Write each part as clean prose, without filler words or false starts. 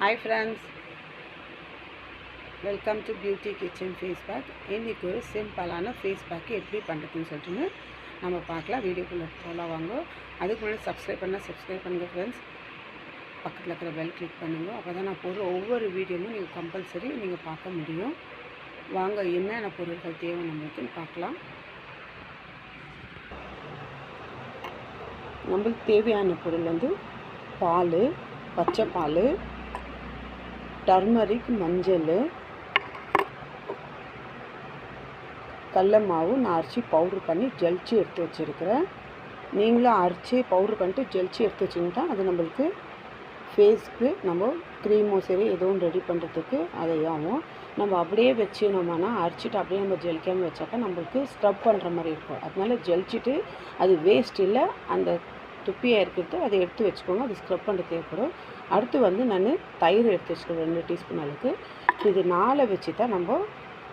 Hi friends, welcome to Beauty Kitchen face pack. இன்னைக்கு ஒரு சிம்பிளான ஃபேஸ் பேக் எப்படி பண்ணுறதுன்னு சொல்லிட்டு நம்ம பார்க்கலாம். வீடியோக்குள்ளே போகலாம் வாங்க. அதுக்கு முன்னாடி சப்ஸ்கிரைப் பண்ணுங்கள் ஃப்ரெண்ட்ஸ். பக்கத்தில் இருக்கிற பெல் கிளிக் பண்ணுங்கள். அப்போ தான் நான் போடுற ஒவ்வொரு வீடியோவும் நீங்கள் கம்பல்சரி நீங்கள் பார்க்க முடியும். வாங்க என்னென்ன பொருட்கள் தேவை நம்மளுக்குன்னு பார்க்கலாம். நம்மளுக்கு தேவையான பொருள் வந்து பால், பச்சை பால், டர்மரிக், மஞ்சள், கடல மாவு. நான் அரைச்சி பவுட்ரு பண்ணி ஜலிச்சு எடுத்து வச்சுருக்கிறேன். நீங்களும் அரைச்சி பவுட்ரு பண்ணிட்டு ஜலிச்சு எடுத்து வச்சுக்கிட்டா அது நம்மளுக்கு ஃபேஸ்க்கு நம்ம க்ரீமோ சரி எதுவும் ரெடி பண்ணுறதுக்கு அதை ஆகும். நம்ம அப்படியே வச்சுனோம்னா அரைச்சிட்டு அப்படியே நம்ம ஜலிக்காமல் வச்சாக்கா நம்மளுக்கு ஸ்க்ரப் பண்ணுற மாதிரி இருக்கும். அதனால ஜலிச்சிட்டு அது வேஸ்ட் இல்லை, அந்த துப்பியாக இருக்கிறது அதை எடுத்து வச்சுக்கோங்க. அது ஸ்க்ரப் பண்ண தேவைப்படும். அடுத்து வந்து நான் தயிர் எடுத்து வச்சுக்கிறேன் 2 டீஸ்பூன் அளவுக்கு. இது 4 வச்சு தான் நம்ம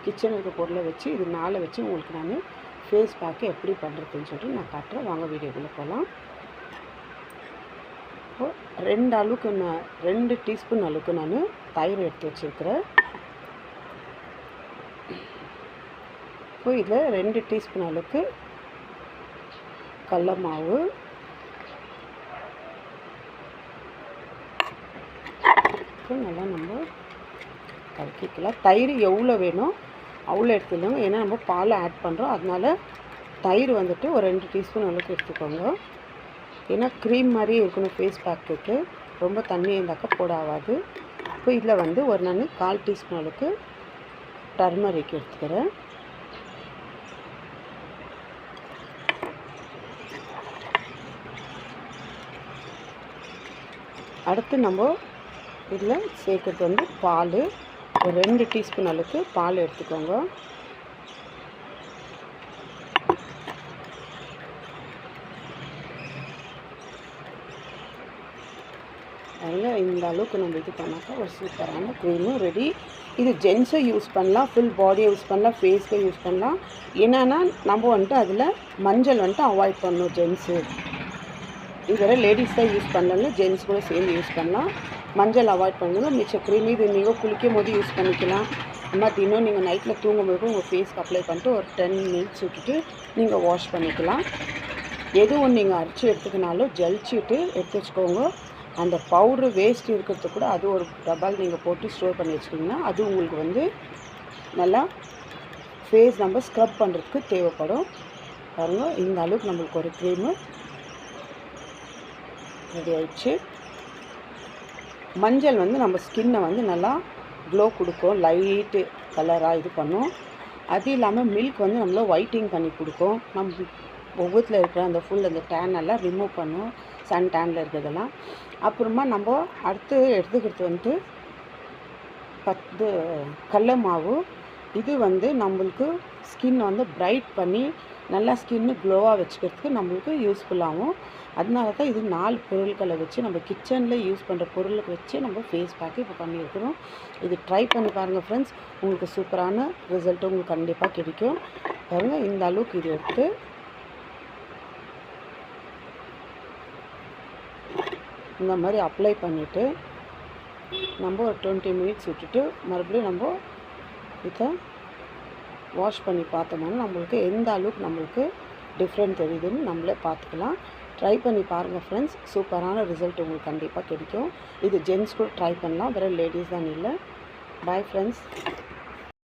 கிச்சனில் இருக்க பொருளை வச்சு இது 4 வச்சு உங்களுக்கு நான் ஃபேஸ் பேக்கு எப்படி பண்ணுறதுன்னு சொல்லிட்டு நான் காட்டுறேன். வாங்க வீடியோக்குள்ளே போகலாம். இப்போது 2 டீஸ்பூன் அளவுக்கு நான் தயிர் எடுத்து வச்சுருக்கிறேன். இப்போ இதில் 2 டீஸ்பூன் அளவுக்கு கடல மாவு, நல்லா நம்ம கலக்கிக்கலாம். தயிர் எவ்வளோ வேணும் அவ்வளோ எடுத்துக்கோங்க. ஏன்னா நம்ம பால் ஆட் பண்ணுறோம், அதனால தயிர் வந்துட்டு ஒரு 2 டீஸ்பூன் அளவுக்கு எடுத்துக்கோங்க. ஏன்னா க்ரீம் மாதிரி இருக்கணும் ஃபேஸ் பேக்கு, ரொம்ப தண்ணி இருந்தாக்கா போட ஆகாது. இப்போ இதில் வந்து ஒரு நான் 1/4 டீஸ்பூன் அளவுக்கு டர்மரிக் எடுத்துக்கிறேன். அடுத்து நம்ம இதில் சேர்க்குறது வந்து பால், ஒரு 2 டீஸ்பூன் அளவுக்கு பால் எடுத்துக்கோங்க. அதில் இந்த அளவுக்கு நம்ம இது பண்ணாக்கா ஒரு சூப்பரான க்ரீமும் ரெடி. இது ஜென்ஸும் யூஸ் பண்ணலாம், ஃபுல் பாடியை யூஸ் பண்ணலாம், ஃபேஸ்க்கு யூஸ் பண்ணலாம். என்னென்னா நம்ம வந்துட்டு அதில் மஞ்சள் வந்துட்டு அவாய்ட் பண்ணணும். ஜென்ஸு இதுவரை லேடிஸ் தான் யூஸ் பண்ணல, ஜென்ஸ் கூட சேர்ந்து யூஸ் பண்ணலாம். மஞ்சள் அவாய்ட் பண்ணுங்கள். மிச்ச க்ரீம் இது நீங்கள் குளிக்கும் போது யூஸ் பண்ணிக்கலாம். மற்ற இன்னும் நீங்கள் நைட்டில் தூங்கும்போது உங்கள் ஃபேஸ்க்கு அப்ளை பண்ணிட்டு ஒரு 10 மினிட்ஸ் விட்டுட்டு நீங்கள் வாஷ் பண்ணிக்கலாம். எதுவும் நீங்கள் அரைச்சி எடுத்துக்கினாலும் ஜலிச்சுட்டு எடுத்து வச்சுக்கோங்க. அந்த பவுட்ரு வேஸ்ட் இருக்கிறது கூட அது ஒரு டப்பால் நீங்கள் போட்டு ஸ்டோர் பண்ணி வச்சுக்கிங்கன்னா அது உங்களுக்கு வந்து நல்லா ஃபேஸ் நம்ம ஸ்க்ரப் பண்ணுறதுக்கு தேவைப்படும். பாருங்கள், இந்த அளவுக்கு நம்மளுக்கு ஒரு க்ரீமு ரெடி ஆயிடுச்சு. மஞ்சள் வந்து நம்ம ஸ்கின்னை வந்து நல்லா க்ளோ கொடுக்கும், லைட்டு கலராக இது பண்ணும். அது இல்லாமல் மில்க் வந்து நம்மளை ஒயிட்டிங் பண்ணி கொடுக்கும். நம்ம முகத்தில் இருக்கிற அந்த அந்த டேன் எல்லாம் ரிமூவ் பண்ணும், சன் டேனில் இருக்கிறதெல்லாம். அப்புறமா நம்ம அடுத்து எடுத்துக்கிறது வந்து கடல மாவு. இது வந்து நம்மளுக்கு ஸ்கின் வந்து பிரைட் பண்ணி நல்லா ஸ்கின்னு க்ளோவாக வச்சுக்கிறதுக்கு நம்மளுக்கு யூஸ்ஃபுல்லாகும். அதனால தான் இது 4 பொருட்களை வச்சு நம்ம கிச்சனில் யூஸ் பண்ணுற பொருளுக்கு வச்சு நம்ம ஃபேஸ் பேக்கு இப்போ பண்ணியிருக்கிறோம். இது ட்ரை பண்ணி பாருங்கள் ஃப்ரெண்ட்ஸ், உங்களுக்கு சூப்பரான ரிசல்ட்டு உங்களுக்கு கண்டிப்பாக கிடைக்கும். பாருங்கள், இந்த அளவுக்கு இது எடுத்து இந்த மாதிரி அப்ளை பண்ணிவிட்டு நம்ம ஒரு 20 மினிட்ஸ் விட்டுட்டு மறுபடியும் நம்ம இதை வாஷ் பண்ணி பார்த்தோம்னா நம்மளுக்கு எந்த அளவுக்கு நம்மளுக்கு டிஃப்ரெண்ட் தெரியுதுன்னு நம்மளே பார்த்துக்கலாம். ட்ரை பண்ணி பாருங்கள் ஃப்ரெண்ட்ஸ், சூப்பரான ரிசல்ட் உங்களுக்கு கண்டிப்பாக கிடைக்கும். இது ஜென்ஸ் கூட ட்ரை பண்ணலாம், வேறு லேடிஸ் தான் இல்லை. Bye friends.